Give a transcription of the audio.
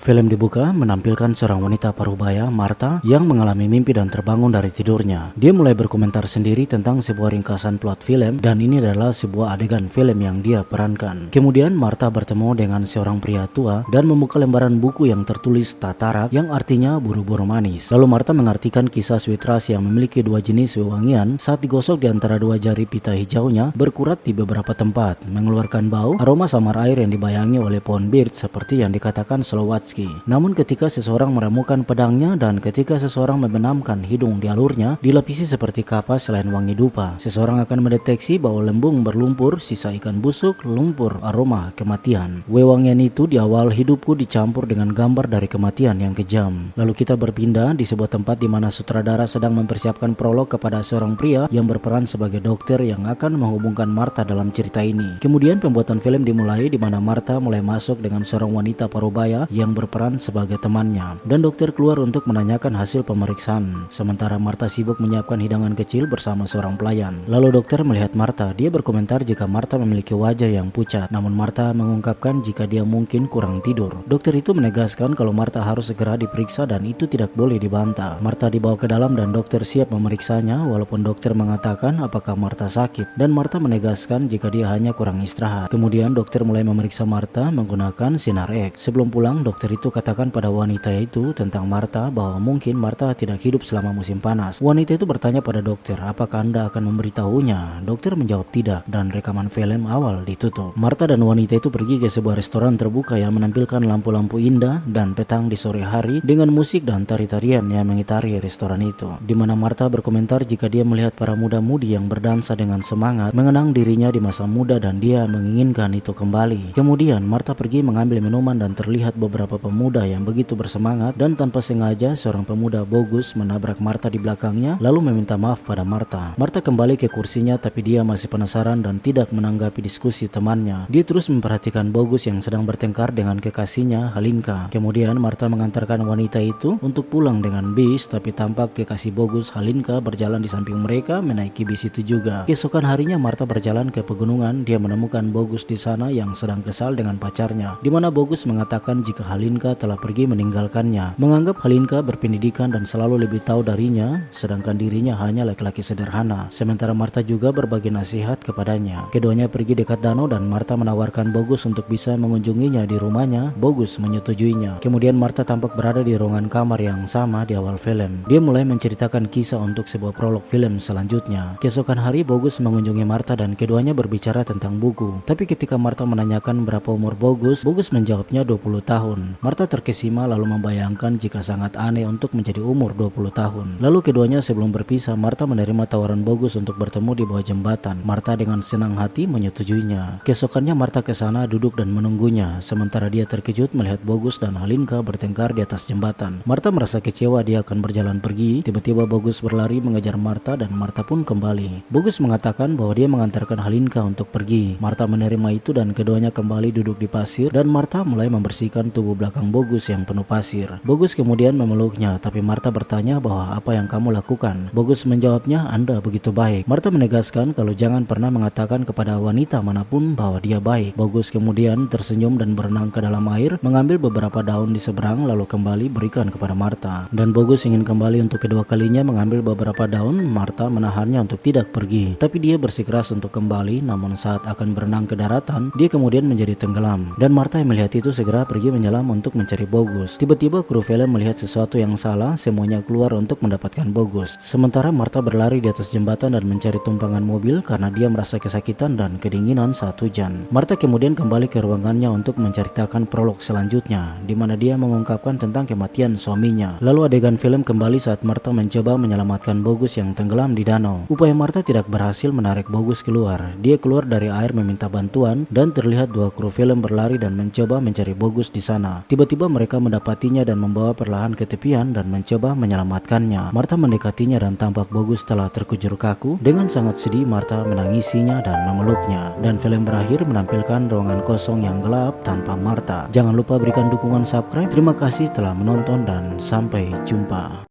Film dibuka menampilkan seorang wanita parubaya, Martha, yang mengalami mimpi dan terbangun dari tidurnya. Dia mulai berkomentar sendiri tentang sebuah ringkasan plot film dan ini adalah sebuah adegan film yang dia perankan. Kemudian Martha bertemu dengan seorang pria tua dan membuka lembaran buku yang tertulis Tatarak yang artinya buru-buru manis. Lalu Martha mengartikan kisah sweet rush yang memiliki dua jenis wewangian saat digosok di antara dua jari pita hijaunya berkurat di beberapa tempat, mengeluarkan bau aroma samar air yang dibayangi oleh pohon birch seperti yang dikatakan Slowatsky. Namun ketika seseorang meramukan pedangnya dan ketika seseorang membenamkan hidung di alurnya dilapisi seperti kapas selain wangi dupa, seseorang akan mendeteksi bahwa lembung berlumpur, sisa ikan busuk, lumpur, aroma kematian. Wewangian itu di awal hidupku dicampur dengan gambar dari kematian yang kejam. Lalu kita berpindah di sebuah tempat di mana sutradara sedang mempersiapkan prolog kepada seorang pria yang berperan sebagai dokter yang akan menghubungkan Martha dalam cerita ini. Kemudian pembuatan film dimulai di mana Martha mulai masuk dengan seorang wanita parubaya yang berperan sebagai temannya, dan dokter keluar untuk menanyakan hasil pemeriksaan sementara Martha sibuk menyiapkan hidangan kecil bersama seorang pelayan. Lalu dokter melihat Martha. Dia berkomentar jika Martha memiliki wajah yang pucat, namun Martha mengungkapkan jika dia mungkin kurang tidur. Dokter itu menegaskan kalau Martha harus segera diperiksa dan itu tidak boleh dibantah. Martha dibawa ke dalam dan dokter siap memeriksanya walaupun dokter mengatakan apakah Martha sakit, dan Martha menegaskan jika dia hanya kurang istirahat. Kemudian dokter mulai memeriksa Martha menggunakan sinar X. Sebelum pulang, dokter itu katakan pada wanita itu tentang Martha bahwa mungkin Martha tidak hidup selama musim panas. Wanita itu bertanya pada dokter, apakah Anda akan memberitahunya? Dokter menjawab tidak dan rekaman film awal ditutup. Martha dan wanita itu pergi ke sebuah restoran terbuka yang menampilkan lampu-lampu indah dan petang di sore hari dengan musik dan tari-tarian yang mengitari restoran itu, di mana Martha berkomentar jika dia melihat para muda-mudi yang berdansa dengan semangat mengenang dirinya di masa muda dan dia menginginkan itu kembali. Kemudian Martha pergi mengambil minuman dan terlihat beberapa pemuda yang begitu bersemangat dan tanpa sengaja seorang pemuda bogus menabrak Martha di belakangnya lalu meminta maaf pada Martha. Martha kembali ke kursinya tapi dia masih penasaran dan tidak menanggapi diskusi temannya. Dia terus memperhatikan Bogus yang sedang bertengkar dengan kekasihnya Halinka. Kemudian Martha mengantarkan wanita itu untuk pulang dengan bis, tapi tampak kekasih Bogus Halinka berjalan di samping mereka menaiki bis itu juga. Keesokan harinya Martha berjalan ke pegunungan. Dia menemukan Bogus di sana yang sedang kesal dengan pacarnya, di mana Bogus mengatakan jika Halinka telah pergi meninggalkannya, menganggap Halinka berpendidikan dan selalu lebih tahu darinya, sedangkan dirinya hanya laki-laki sederhana. Sementara Martha juga berbagi nasihat kepadanya. Keduanya pergi dekat danau dan Martha menawarkan Bogus untuk bisa mengunjunginya di rumahnya. Bogus menyetujuinya. Kemudian Martha tampak berada di ruangan kamar yang sama di awal film. Dia mulai menceritakan kisah untuk sebuah prolog film selanjutnya. Keesokan hari Bogus mengunjungi Martha dan keduanya berbicara tentang buku. Tapi ketika Martha menanyakan berapa umur Bogus, Bogus menjawabnya 20 tahun. Martha terkesima lalu membayangkan jika sangat aneh untuk menjadi umur 20 tahun. Lalu keduanya sebelum berpisah, Martha menerima tawaran Bogus untuk bertemu di bawah jembatan. Martha dengan senang hati menyetujuinya. Keesokannya Martha ke sana duduk dan menunggunya, sementara dia terkejut melihat Bogus dan Halinka bertengkar di atas jembatan. Martha merasa kecewa dia akan berjalan pergi. Tiba-tiba Bogus berlari mengejar Martha dan Martha pun kembali. Bogus mengatakan bahwa dia mengantarkan Halinka untuk pergi. Martha menerima itu dan keduanya kembali duduk di pasir dan Martha mulai membersihkan tubuh belakang Bogus yang penuh pasir. Bogus kemudian memeluknya, tapi Martha bertanya bahwa apa yang kamu lakukan. Bogus menjawabnya, Anda begitu baik. Martha menegaskan kalau jangan pernah mengatakan kepada wanita manapun bahwa dia baik. Bogus kemudian tersenyum dan berenang ke dalam air, mengambil beberapa daun di seberang lalu kembali berikan kepada Martha. Dan Bogus ingin kembali untuk kedua kalinya mengambil beberapa daun. Martha menahannya untuk tidak pergi, tapi dia bersikeras untuk kembali. Namun saat akan berenang ke daratan, dia kemudian menjadi tenggelam. Dan Martha yang melihat itu segera pergi menyelam untuk mencari Bogus. Tiba-tiba kru film melihat sesuatu yang salah, semuanya keluar untuk mendapatkan Bogus. Sementara Martha berlari di atas jembatan dan mencari tumpangan mobil karena dia merasa kesakitan dan kedinginan saat hujan. Martha kemudian kembali ke ruangannya untuk menceritakan prolog selanjutnya, di mana dia mengungkapkan tentang kematian suaminya. Lalu adegan film kembali saat Martha mencoba menyelamatkan Bogus yang tenggelam di danau. Upaya Martha tidak berhasil menarik Bogus keluar. Dia keluar dari air meminta bantuan dan terlihat dua kru film berlari dan mencoba mencari Bogus di sana. Tiba-tiba mereka mendapatinya dan membawa perlahan ke tepian dan mencoba menyelamatkannya. Martha mendekatinya dan tampak Bogus telah terkujur kaku. Dengan sangat sedih Martha menangisinya dan memeluknya. Dan film berakhir menampilkan ruangan kosong yang gelap tanpa Martha. Jangan lupa berikan dukungan subscribe. Terima kasih telah menonton dan sampai jumpa.